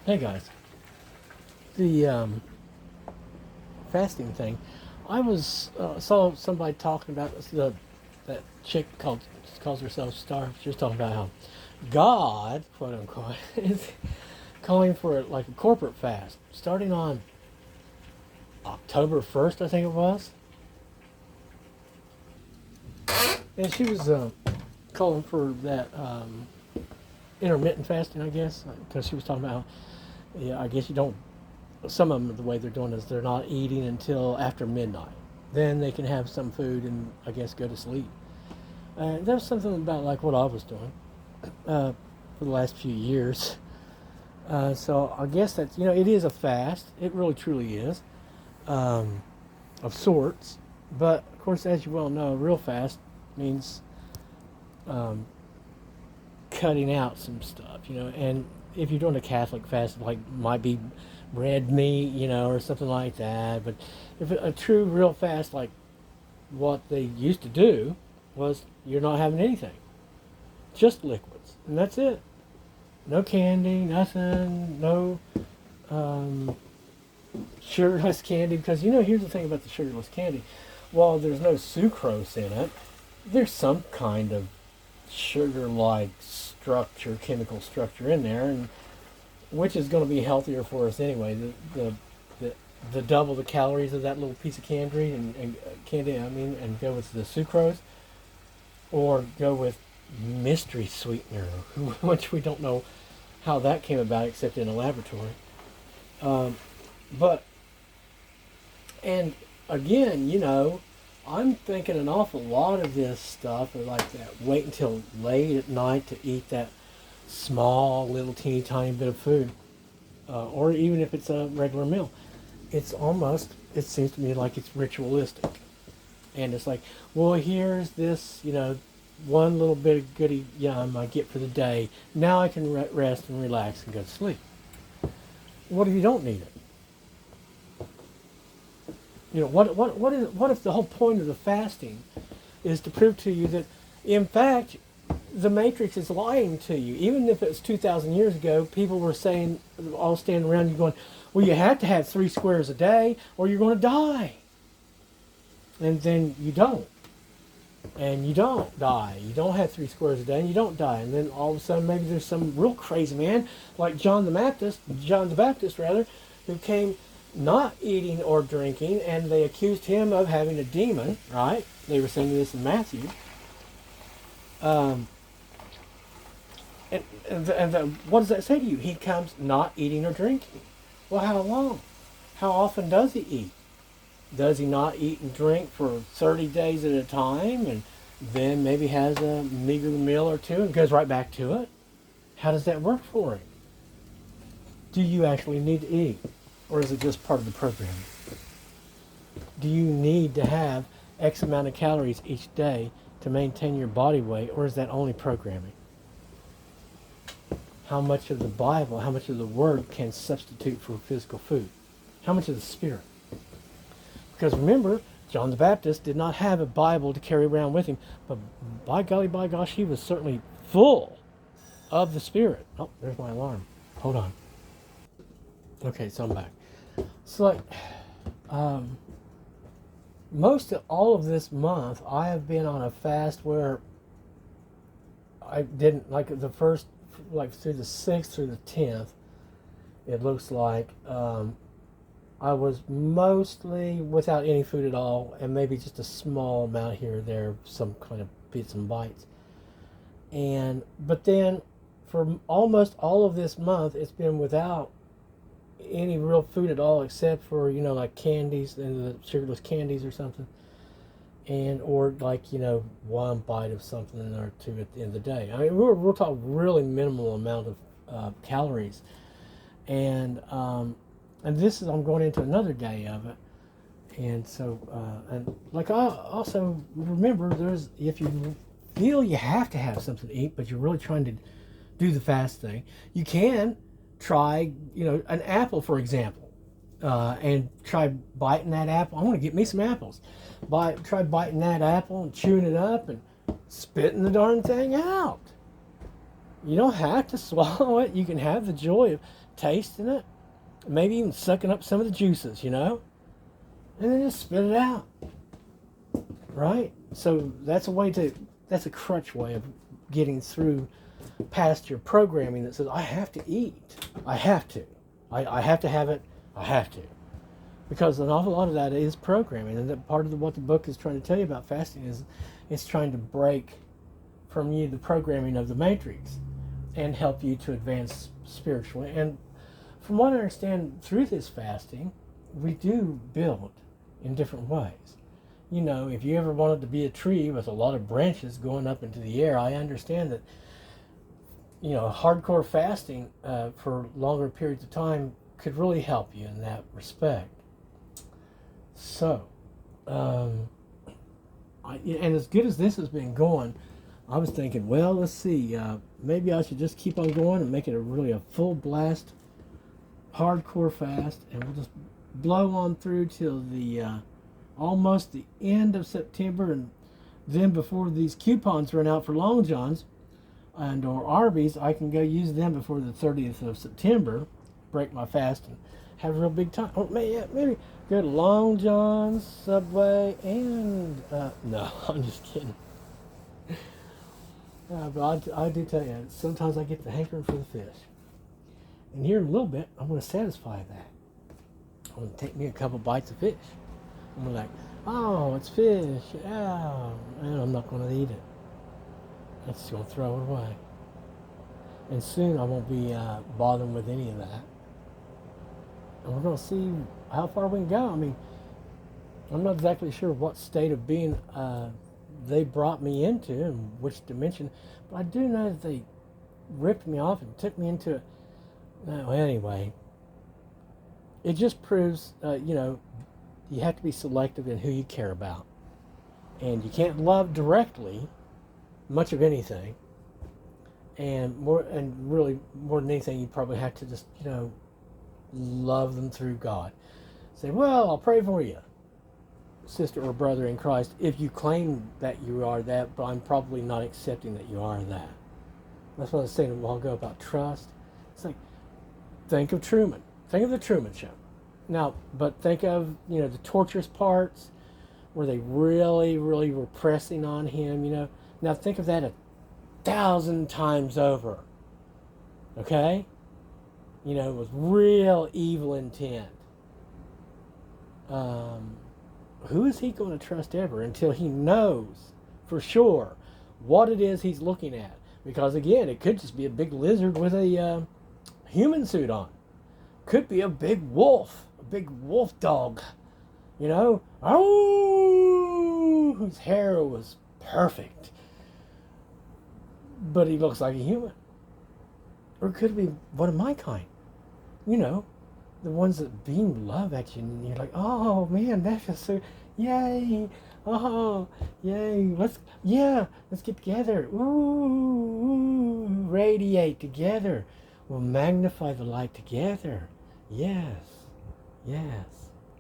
Hey guys, the fasting thing. I was saw somebody talking about that chick calls herself Star. She was talking about how God, quote unquote, is calling for like a corporate fast starting on October 1st, I think it was, and she was calling for that intermittent fasting, I guess, because she was talking about how, yeah, I guess you don't. Some of them, the way they're doing is they're not eating until after midnight. Then they can have some food and I guess go to sleep. That was something about like what I was doing for the last few years. So I guess that's, it is a fast. It really truly is, of sorts. But of course, as you well know, real fast means um, cutting out some stuff, And if you're doing a Catholic fast, like might be red meat, or something like that. But if a true real fast, like what they used to do, was you're not having anything, just liquids, and that's it. No candy, nothing, no um, sugarless candy. Because here's the thing about the sugarless candy: while there's no sucrose in it, there's some kind of sugar-like structure, chemical structure in there, and which is going to be healthier for us anyway. The double the calories of that little piece of candy and candy, and go with the sucrose, or go with mystery sweetener, which we don't know how that came about except in a laboratory. But and again, I'm thinking an awful lot of this stuff is like that. Wait until late at night to eat that small, little, teeny, tiny bit of food, or even if it's a regular meal. It seems to me like it's ritualistic. And it's like, well, here's this, one little bit of goody yum I get for the day. Now I can rest and relax and go to sleep. What if you don't need it? What if the whole point of the fasting is to prove to you that, in fact, the Matrix is lying to you. Even if it's 2,000 years ago, people were saying, all standing around you going, well, you have to have 3 squares a day or you're going to die. And then you don't. And you don't die. You don't have 3 squares a day and you don't die. And then all of a sudden maybe there's some real crazy man like John the Baptist, who came not eating or drinking, and they accused him of having a demon, right? They were saying this in Matthew. What does that say to you? He comes not eating or drinking. Well, how long? How often does he eat? Does he not eat and drink for 30 days at a time and then maybe has a meager meal or two and goes right back to it? How does that work for him? Do you actually need to eat? Or is it just part of the program? Do you need to have X amount of calories each day to maintain your body weight, or is that only programming? How much of the Bible, how much of the Word can substitute for physical food? How much of the Spirit? Because remember, John the Baptist did not have a Bible to carry around with him, but by golly, by gosh, he was certainly full of the Spirit. Oh, there's my alarm. Hold on. Okay, so I'm back. So like, most of all of this month, I have been on a fast where I didn't, like the first, like through the 6th through the 10th, it looks like I was mostly without any food at all, and maybe just a small amount here or there, some kind of bits and bites. But then for almost all of this month, it's been without any real food at all, except for like candies and the sugarless candies or something, or like one bite of something or two at the end of the day. I mean, we're talking really minimal amount of calories, and this is, I'm going into another day of it, and so and like, I also remember, if you feel you have to have something to eat, but you're really trying to do the fast thing, you can try, an apple, for example, and try biting that apple. I want to get me some apples. Try biting that apple and chewing it up and spitting the darn thing out. You don't have to swallow it. You can have the joy of tasting it, maybe even sucking up some of the juices, and then just spit it out, right? So that's a crutch way of getting through past your programming that says, I have to eat. I have to. I have to have it. I have to. Because an awful lot of that is programming. And that part of what the book is trying to tell you about fasting is it's trying to break from you the programming of the matrix and help you to advance spiritually. And from what I understand through this fasting, we do build in different ways. If you ever wanted to be a tree with a lot of branches going up into the air, I understand that, hardcore fasting for longer periods of time could really help you in that respect. So, and as good as this has been going, I was thinking, well, let's see, maybe I should just keep on going and make it a full blast, hardcore fast, and we'll just blow on through till the almost the end of September, and then before these coupons run out for Long John's and or Arby's, I can go use them before the 30th of September, break my fast, and have a real big time. Or maybe go to Long John's, Subway, and no, I'm just kidding. But I do tell you, sometimes I get the hankering for the fish. And here in a little bit, I'm going to satisfy that. I'm going to take me a couple bites of fish. I'm going to like, oh, it's fish. Yeah. And I'm not going to eat it. I'm just going to throw it away. And soon I won't be bothering with any of that. And we're going to see how far we can go. I mean, I'm not exactly sure what state of being they brought me into and which dimension, but I do know that they ripped me off and took me into it. No, anyway, it just proves, you have to be selective in who you care about. And you can't love directly much of anything. And really more than anything, you probably have to just, love them through God. Say, well, I'll pray for you, sister or brother in Christ, if you claim that you are that, but I'm probably not accepting that you are that. That's what I was saying a while ago about trust. It's like, think of Truman. Think of the Truman Show. Now, but think of, the torturous parts where they really, really were pressing on him, Now think of that 1,000 times over. Okay? With real evil intent. Who is he going to trust ever until he knows for sure what it is he's looking at? Because again, it could just be a big lizard with a human suit on. Could be a big wolf dog, whose hair was perfect, but he looks like a human. Or it could be one of my kind, the ones that beam love at you, and you're like, oh man, that's just so, yay, oh, yay, let's get together, ooh, radiate together, we'll magnify the light together, yes,